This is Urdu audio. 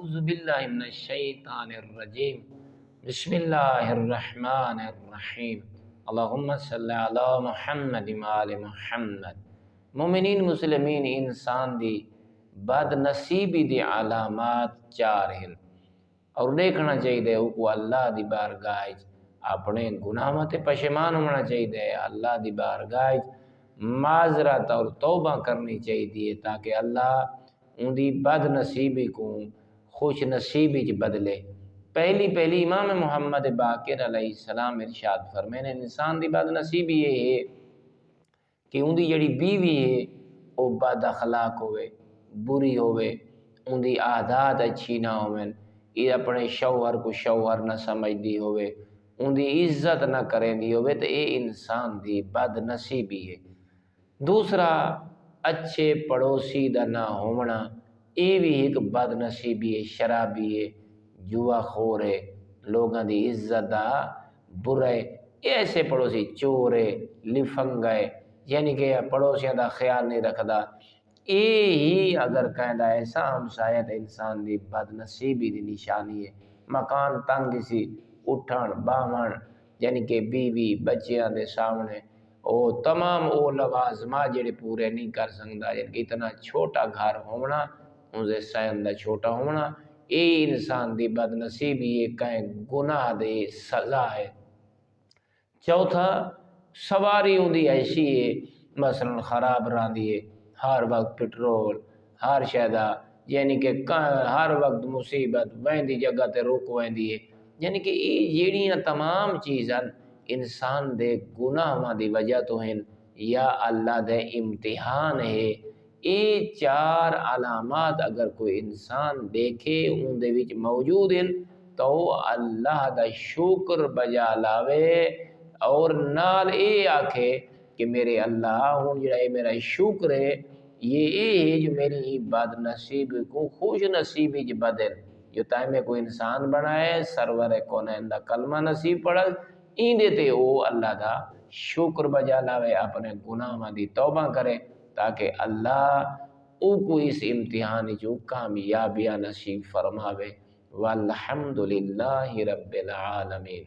اعوذ باللہ من الشیطان الرجیم بسم اللہ الرحمن الرحیم اللہم صلی علی محمد وآل محمد۔ مومنین مسلمین انسان دی بد نصیبی دی علامات چار ہیں اور دیکھنا چاہیے کو اللہ دی بارگاہ اپنے گناہوں تے پشیمان ہونا چاہیے، اللہ دی بارگاہ معذرت اور توبہ کرنی چاہیے تاکہ اللہ ان دی بد نصیبی کو خوش نصیبی چ بدلے۔ پہلی امام محمد باقر علیہ السلام ارشاد فرمائے نے انسان دی بد نصیبی یہ ہے کہ ان دی جڑی بیوی ہے وہ بد اخلاق ہوئے، بری ہوئے، ان دی عادات اچھی نہ ہوئے، یہ اپنے شوہر کو شوہر نہ سمجھ دی ہوئے، ان دی عزت نہ کریں دی ہوئے، تو یہ انسان دی بد نصیبی ہے۔ دوسرا اچھے پڑوسی دا نہ ہونا، یہ بھی ایک بد نصیبی ہے، شرابی ہے، جوا خور ہے، لوگاں دی عزت دا برا ہے، ایسے پڑوسی چور ہے، لفنگ ہے، یعنی کہ پڑوسیاں دا خیال نہیں رکھدا، یہ ہی اگر کہندا ایسا ہمسایہ تے انسان دی بد نصیبی دی نشانی ہے۔ مکان تنگ سی، اٹھن باون، یعنی کہ بیوی بچیاں دے سامنے او تمام او لوازمات جڑے پورے نہیں کر سکدا، یعنی کہ اتنا چھوٹا گھر ہونا، ان دے سین دا چھوٹا ہونا، یہ انسان دی بد نصیبی ہے، کہیں گناہ دے سزا ہے۔ چوتھا سواری ہوندی ایسی ہے مثلا خراب راندی ہے، ہر وقت پٹرول ہر شہدہ، یعنی کہ ہر وقت مصیبت ویندی جگہ تے رک ویندی ہے، یعنی کہ یہ جیڑیاں تمام چیزاں انسان دے گناہاں دی وجہ تو ہیں یا اللہ دے امتحان ہے۔ یہ چار علامات اگر کوئی انسان دیکھے ان دے وچ موجود ہیں تو اللہ دا شکر بجا لاوے اور نال اے آکھے کہ میرے اللہ ہن جڑا میرا شکر ہے یہ ہے جو میری بد نصیب کو خوش نصیبی چ بدل، جو تائیں میں کوئی انسان بنائے سرور کونین دا کلمہ نصیب پڑھا این دیتے او اللہ دا شکر بجا لاوے، اپنے گناہاں دی توبہ کرے تاکہ اللہ او کو اس امتحان جو کامیابیاں نصیب فرماوے۔ والحمدللہ رب العالمین۔